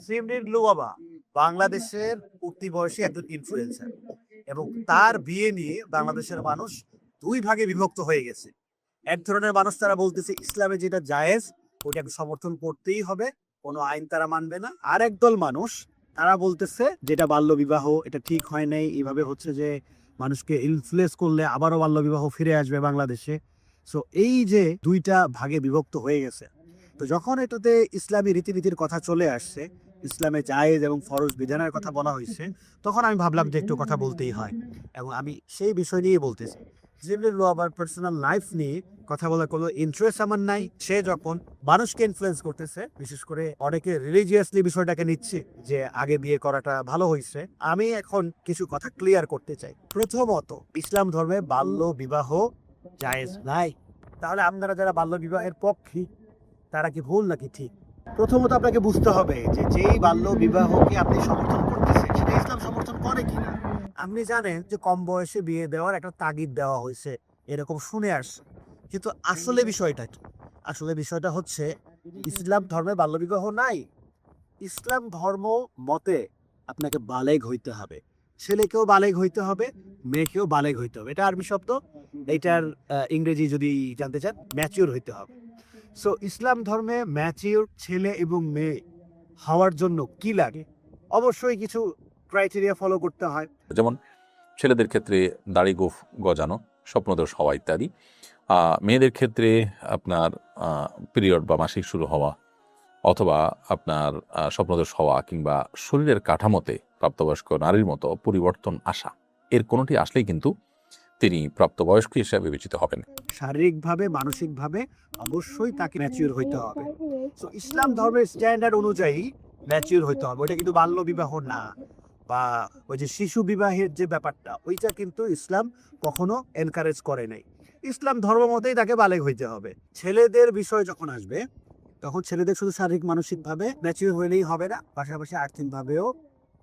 সিমরিন লুবাবা বাংলাদেশের উঠতি বয়সী একজন ইনফ্লুয়েন্সার এবং তার বিয়ে নিয়ে বাংলাদেশের মানুষ দুই ভাগে বিভক্ত হয়ে গেছে। এক ধরনের মানুষ তারা বলতেছে ইসলামে যেটা জায়েজ ওইটাকে সমর্থন করতেই হবে, কোনো আইন তারা মানবে না। আর একদল মানুষ তারা বলতেছে যেটা বাল্য বিবাহ এটা ঠিক হয় নাই, এইভাবে হচ্ছে যে মানুষকে ইনফ্লুয়েন্স করলে আবারও বাল্য বিবাহ ফিরে আসবে বাংলাদেশে। সো এই যে দুইটা ভাগে বিভক্ত হয়ে গেছে, তো যখন এটাতে ইসলামী রীতিনীতির কথা চলে আসছে, ইসলামে জায়েজ এবং ফরজ বিধানের কথা বলা হয়েছে, তখন আমি ভাবলাম যে একটু কথা বলতেই হয় এবং আমি সেই বিষয় নিয়ে বলতেছি। জিবরিল লুবাবার পার্সোনাল লাইফ নিয়ে কথা বলার কোনো ইন্টারেস্ট আমার নাই। সে যখন মানুষকে ইনফ্লুয়েন্স করতেছে, বিশেষ করে অনেকে রিলিজিয়াসলি বিষয়টাকে নিচ্ছে যে আগে বিয়ে করাটা ভালো হয়েছে, আমি এখন কিছু কথা ক্লিয়ার করতে চাই। প্রথমত, ইসলাম ধর্মে বাল্য বিবাহ জায়েজ নাই। তাহলে আপনারা যারা বাল্য বিবাহের পক্ষে তারা কি ভুল নাকি ঠিক? প্রথমত আপনাকে বুঝতে হবে যে যেই বাল্য বিবাহকে আপনি সমর্থন করতেছেন সেটা ইসলাম সমর্থন করে কিনা। আপনি জানেন যে কম বয়সে বিয়ে দেওয়ার একটা তাগিদ দেওয়া হয়েছে, এরকম শুনে আসছে, কিন্তু আসলে বিষয়টা কি? আসলে বিষয়টা হচ্ছে ইসলাম ধর্মে বাল্য বিবাহ নাই। ইসলাম ধর্ম মতে আপনাকে বালেগ হইতে হবে, ছেলেকেও বালেগ হইতে হবে, মেয়েকেও বালেগ হইতে হবে। এটা আরবি শব্দ, এইটার ইংরেজি যদি জানতে চান ম্যাচিওর হইতে হবে। সো ইসলাম ধর্মে ম্যাচিওর ছেলে এবং মেয়ে হওয়ার জন্য কি লাগে? অবশ্যই কিছু ক্রাইটেরিয়া ফলো করতে হয়। যেমন ছেলেদের ক্ষেত্রে দাড়ি গোঁফ গজানো, স্বপ্নদোষ হওয়া ইত্যাদি। মেয়েদের ক্ষেত্রে আপনার পিরিয়ড বা মাসিক শুরু হওয়া, অথবা আপনার স্বপ্নদোষ হওয়া, কিংবা শরীরের কাঠামোতে প্রাপ্তবয়স্ক নারীর মতো পরিবর্তন আসা, এর কোনোটি আসলেই কিন্তু তিনি প্রাপ্তবয়স্ক হিসেবে বিবেচিত হবেন। শারীরিকভাবে, মানসিকভাবে অবশ্যই তাকে ম্যাচিওর হইতে হবে। সো ইসলাম ধর্মের স্ট্যান্ডার্ড অনুযায়ী ম্যাচিওর হইতে হবে। ওটা কিন্তু বাল্য বিবাহ না, বা ওই যে শিশু বিবাহের যে ব্যাপারটা, ওইটা কিন্তু ইসলাম কখনো এনকারেজ করে নাই। ইসলাম ধর্ম মতেই তাকে বালেগ হইতে হবে। ছেলেদের বিষয় যখন আসবে, তখন ছেলেদের শুধু শারীরিক মানসিকভাবে ম্যাচিওর হইলেই হবে না, পাশাপাশি আর্থিকভাবেও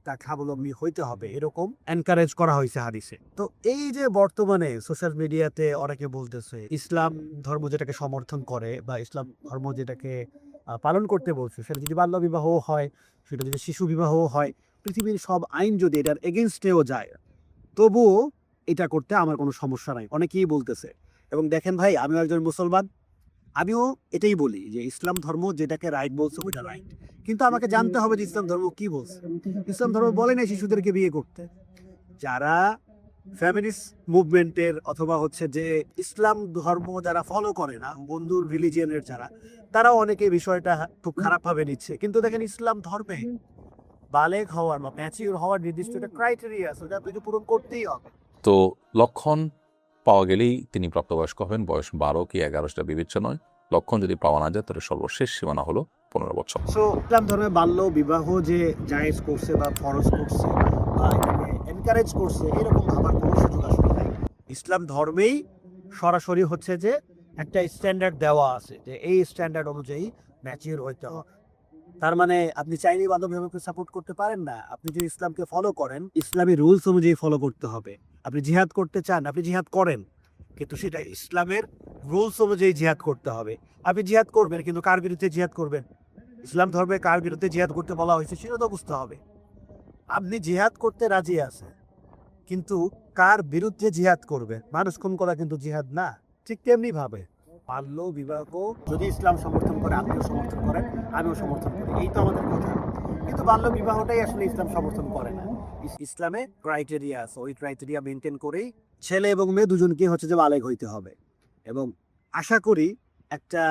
তা স্বাবলম্বী হইতে হবে, এরকম এনকারেজ করা হয়েছে হাদিসে। তো এই যে বর্তমানে সোশ্যাল মিডিয়াতে অনেকে বলতেছে ইসলাম ধর্ম যেটাকে সমর্থন করে বা ইসলাম ধর্ম যেটাকে পালন করতে বলছে, সেটা যদি বাল্য বিবাহ হয়, সেটা যদি শিশু বিবাহ হয়, পৃথিবীর সব আইন যদি এটার এগেনস্টেও যায়, তবুও এটা করতে আমার কোনো সমস্যা নাই, অনেকেই বলতেছে। এবং দেখেন ভাই, আমিও একজন মুসলমান, আমিও এটাই বলি যে ইসলাম ধর্ম যেটাকে রাইট বলছে ওইটা রাইট, কিন্তু আমাকে জানতে হবে যে ইসলাম ধর্ম কি বলছে। ইসলাম ধর্ম বলে না শিশুদেরকে বিয়ে করতে। যারা ফ্যামিলিস্ট মুভমেন্টের অথবা হচ্ছে যে ইসলাম ধর্ম যারা ফলো করে না, বন্ধুর রিলিজিয়নের যারা, তারাও অনেকে বিষয়টা খুব খারাপভাবে নিচ্ছে। কিন্তু দেখেন ইসলাম ধর্মে বালেগ হওয়ার বা ম্যাচিউর হওয়ার নির্দিষ্ট একটা ক্রাইটেরিয়া আছে, ওটা আপনাকে পূরণ করতেই হবে। তো লক্ষণ পাওয়া গেলেই তিনি প্রাপ্তবয়স্ক হবেন। বয়স 12 কি 11 সেটা বিবেচ্য নয়। লক্ষণ যদি পাওয়া না যায়, তাহলে সর্বশেষ সীমানা হলো 15 বছর। সো ইসলাম ধর্মে বাল্য বিবাহ যে জায়েজ করছে বা ফরজ করছে বা এটাকে এনকারেজ করছে, এরকম ভাবার কোনো সুযোগ আসলে নাই। ইসলাম ধর্মেই সরাসরি হচ্ছে যে একটা স্ট্যান্ডার্ড দেওয়া আছে যে এই স্ট্যান্ডার্ড অনুযায়ী ম্যাচিওর হইতে হবে। তার মানে আপনি চাইলেই বাল্য বিবাহকে সাপোর্ট করতে পারেন না। আপনি যদি ইসলামকে ফলো করেন, ইসলামী রুলস অনুযায়ী ফলো করতে হবে। আপনি জিহাদ করতে চান, আপনি জিহাদ করেন, কিন্তু সেটা ইসলামের রুলস অনুযায়ী জিহাদ করতে হবে। আপনি জিহাদ করবেন, কিন্তু কার বিরুদ্ধে জিহাদ করবেন? ইসলাম ধর্মে কার বিরুদ্ধে জিহাদ করতে বলা হয়েছে সেটা তো বুঝতে হবে। আপনি জিহাদ করতে রাজি আছেন, কিন্তু কার বিরুদ্ধে জিহাদ করবেন? মানুষ খুন করা কিন্তু জিহাদ না। ঠিক তেমনি ভাবে বাল্য বিবাহ যদি ইসলাম সমর্থন করে, আপনিও সমর্থন করেন, আমিও সমর্থন করি, এই তো আমাদের কথা। কিন্তু বাল্য বিবাহটাই আসলে ইসলাম সমর্থন করে না। ইসলামে ক্রাইটেরিয়া আছে, ওই ক্রাইটেরিয়া মেনটেন করেই ছেলে এবং মেয়ে দুজনকে হচ্ছে যে বালেগ হইতে হবে। এবং আশা করি একটা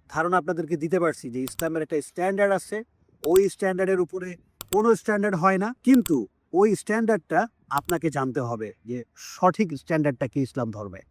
ধারণা আপনাদেরকে দিতে পারছি যে ইসলামের একটা স্ট্যান্ডার্ড আছে, ওই স্ট্যান্ডার্ডের উপরে কোনো স্ট্যান্ডার্ড হয় না, কিন্তু ওই স্ট্যান্ডার্ডটা আপনাকে জানতে হবে যে সঠিক স্ট্যান্ডার্ডটা কি ইসলাম ধর্মে।